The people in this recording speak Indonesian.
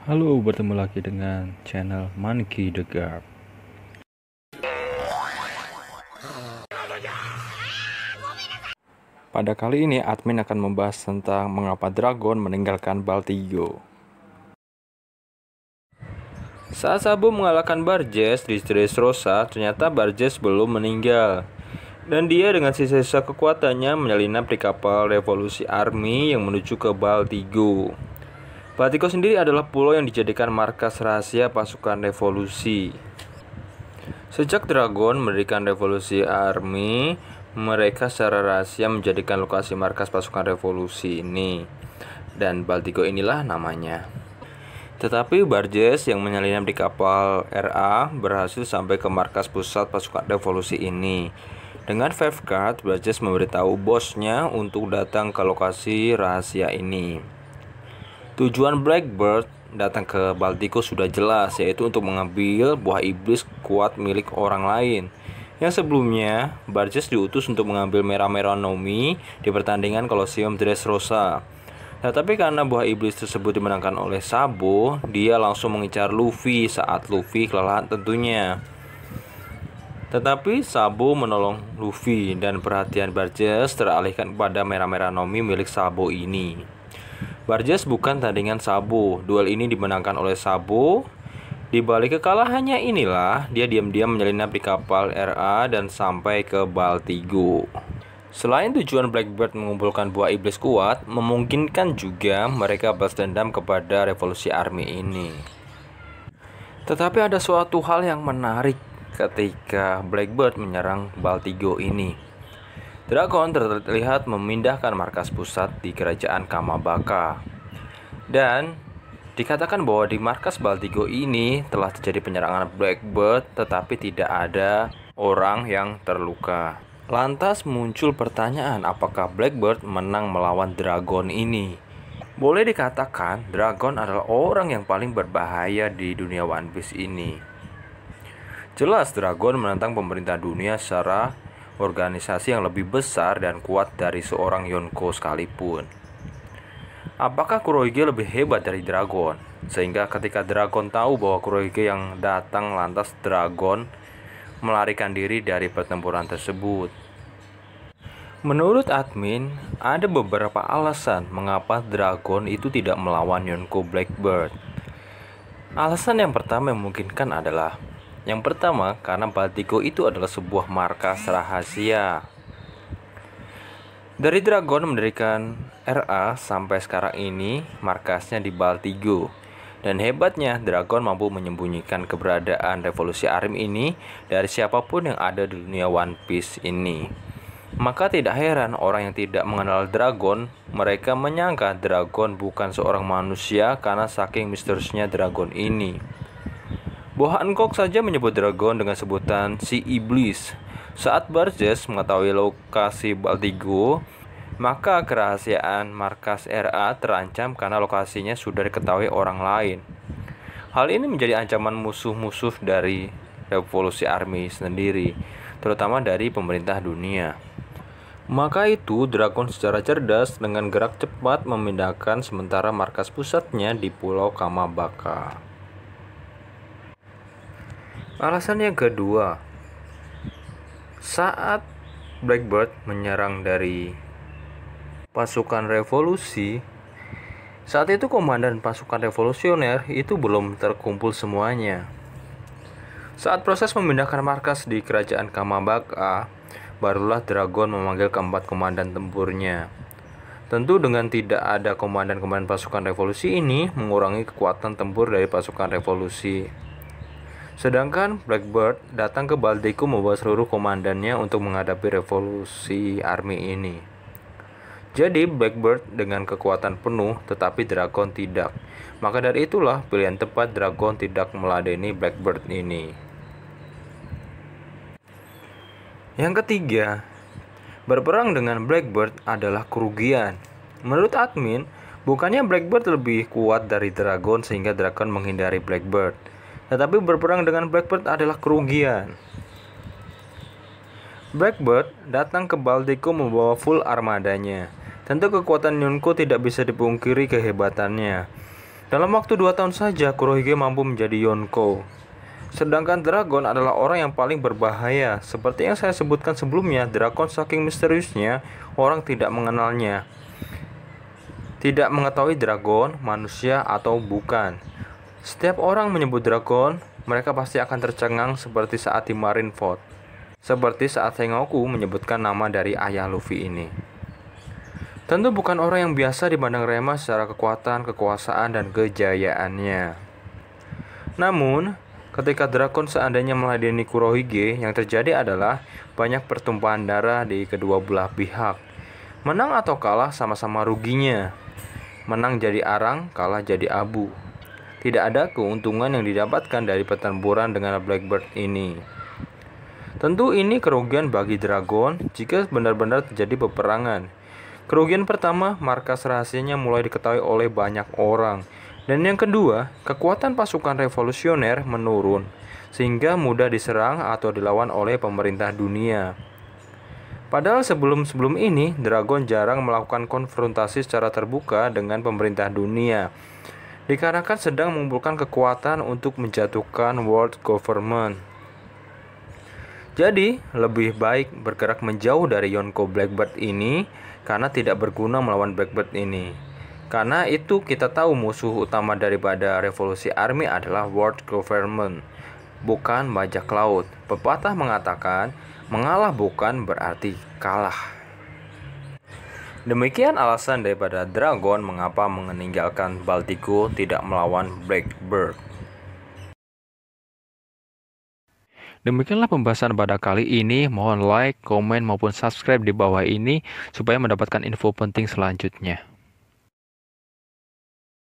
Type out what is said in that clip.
Halo, bertemu lagi dengan channel Monkey the Garb. Pada kali ini admin akan membahas tentang mengapa Dragon meninggalkan Baltigo. Saat Sabo mengalahkan Barges di Dressrosa, ternyata Barges belum meninggal. Dan dia dengan sisa-sisa kekuatannya menyelinap di kapal revolusi army yang menuju ke Baltigo. Baltigo sendiri adalah pulau yang dijadikan markas rahasia pasukan revolusi. Sejak Dragon mendirikan revolusi army, mereka secara rahasia menjadikan lokasi markas pasukan revolusi ini. Dan Baltigo inilah namanya. Tetapi Barges yang menyelinap di kapal RA berhasil sampai ke markas pusat pasukan revolusi ini. Dengan Five Card, Barges memberitahu bosnya untuk datang ke lokasi rahasia ini. Tujuan Blackbird datang ke Baltigo sudah jelas, yaitu untuk mengambil buah iblis kuat milik orang lain. Yang sebelumnya, Barges diutus untuk mengambil Merah-Merah Nomi di pertandingan Colosseum Dressrosa. Tetapi karena buah iblis tersebut dimenangkan oleh Sabo, dia langsung mengincar Luffy saat Luffy kelelahan tentunya. Tetapi Sabo menolong Luffy dan perhatian Barges teralihkan kepada Merah-Merah Nomi milik Sabo ini. Barges bukan tandingan Sabo. Duel ini dimenangkan oleh Sabo. Di balik kekalahannya inilah dia diam-diam menyelinap di kapal RA dan sampai ke Baltigo. Selain tujuan Blackbird mengumpulkan buah iblis kuat, memungkinkan juga mereka balas dendam kepada revolusi army ini. Tetapi ada suatu hal yang menarik ketika Blackbird menyerang Baltigo ini. Dragon terlihat memindahkan markas pusat di kerajaan Kamabaka. Dan dikatakan bahwa di markas Baltigo ini telah terjadi penyerangan Blackbird, tetapi tidak ada orang yang terluka. Lantas muncul pertanyaan, apakah Blackbird menang melawan Dragon ini? Boleh dikatakan Dragon adalah orang yang paling berbahaya di dunia One Piece ini. Jelas Dragon menantang pemerintah dunia secara organisasi yang lebih besar dan kuat dari seorang Yonko sekalipun. Apakah Kurohige lebih hebat dari Dragon? Sehingga ketika Dragon tahu bahwa Kurohige yang datang, lantas Dragon melarikan diri dari pertempuran tersebut. Menurut admin, ada beberapa alasan mengapa Dragon itu tidak melawan Yonko Blackbird. Alasan yang pertama yang memungkinkan adalah karena Baltigo itu adalah sebuah markas rahasia. Dari Dragon mendirikan RA sampai sekarang ini, markasnya di Baltigo. Dan hebatnya, Dragon mampu menyembunyikan keberadaan revolusi army ini dari siapapun yang ada di dunia One Piece ini. Maka tidak heran orang yang tidak mengenal Dragon, mereka menyangka Dragon bukan seorang manusia karena saking misteriusnya Dragon ini. Boa Hancock saja menyebut Dragon dengan sebutan si iblis. Saat Barges mengetahui lokasi Baltigo, maka kerahasiaan markas RA terancam karena lokasinya sudah diketahui orang lain. Hal ini menjadi ancaman musuh-musuh dari revolusi army sendiri, terutama dari pemerintah dunia. Maka itu Dragon secara cerdas dengan gerak cepat memindahkan sementara markas pusatnya di Pulau Kamabaka. Alasan yang kedua, saat Blackbird menyerang dari pasukan revolusi, saat itu komandan pasukan revolusioner itu belum terkumpul semuanya. Saat proses memindahkan markas di kerajaan Kamabaka, barulah Dragon memanggil keempat komandan tempurnya. Tentu dengan tidak ada komandan-komandan pasukan revolusi ini mengurangi kekuatan tempur dari pasukan revolusi. Sedangkan Blackbird datang ke Baltigo membawa seluruh komandannya untuk menghadapi revolusi army ini. Jadi Blackbird dengan kekuatan penuh, tetapi Dragon tidak. Maka dari itulah pilihan tepat Dragon tidak meladeni Blackbird ini. Yang ketiga, berperang dengan Blackbird adalah kerugian. Menurut admin, bukannya Blackbird lebih kuat dari Dragon sehingga Dragon menghindari Blackbird. Tetapi berperang dengan Blackbird adalah kerugian. Blackbird datang ke Baltigo membawa full armadanya. Tentu kekuatan Yonko tidak bisa dipungkiri kehebatannya. Dalam waktu 2 tahun saja, Kurohige mampu menjadi Yonko. Sedangkan Dragon adalah orang yang paling berbahaya. Seperti yang saya sebutkan sebelumnya, Dragon saking misteriusnya, orang tidak mengenalnya. Tidak mengetahui Dragon, manusia atau bukan. Setiap orang menyebut Dragon, mereka pasti akan tercengang seperti saat di Marineford. Seperti saat Sengoku menyebutkan nama dari ayah Luffy ini. Tentu bukan orang yang biasa dipandang remeh secara kekuatan, kekuasaan, dan kejayaannya. Namun, ketika Dragon seandainya meladeni Kurohige, yang terjadi adalah banyak pertumpahan darah di kedua belah pihak. Menang atau kalah sama-sama ruginya. Menang jadi arang, kalah jadi abu. Tidak ada keuntungan yang didapatkan dari pertempuran dengan Blackbird ini. Tentu ini kerugian bagi Dragon jika benar-benar terjadi peperangan. Kerugian pertama, markas rahasianya mulai diketahui oleh banyak orang. Dan yang kedua, kekuatan pasukan revolusioner menurun, sehingga mudah diserang atau dilawan oleh pemerintah dunia. Padahal sebelum ini, Dragon jarang melakukan konfrontasi secara terbuka dengan pemerintah dunia, dikarenakan sedang mengumpulkan kekuatan untuk menjatuhkan world government. Jadi, lebih baik bergerak menjauh dari Yonko Blackbird ini karena tidak berguna melawan Blackbird ini. Karena itu kita tahu musuh utama daripada revolusi army adalah world government, bukan bajak laut. Pepatah mengatakan, mengalah bukan berarti kalah. Demikian alasan daripada Dragon mengapa meninggalkan Baltigo tidak melawan Blackbird. Demikianlah pembahasan pada kali ini. Mohon like, komen, maupun subscribe di bawah ini supaya mendapatkan info penting selanjutnya.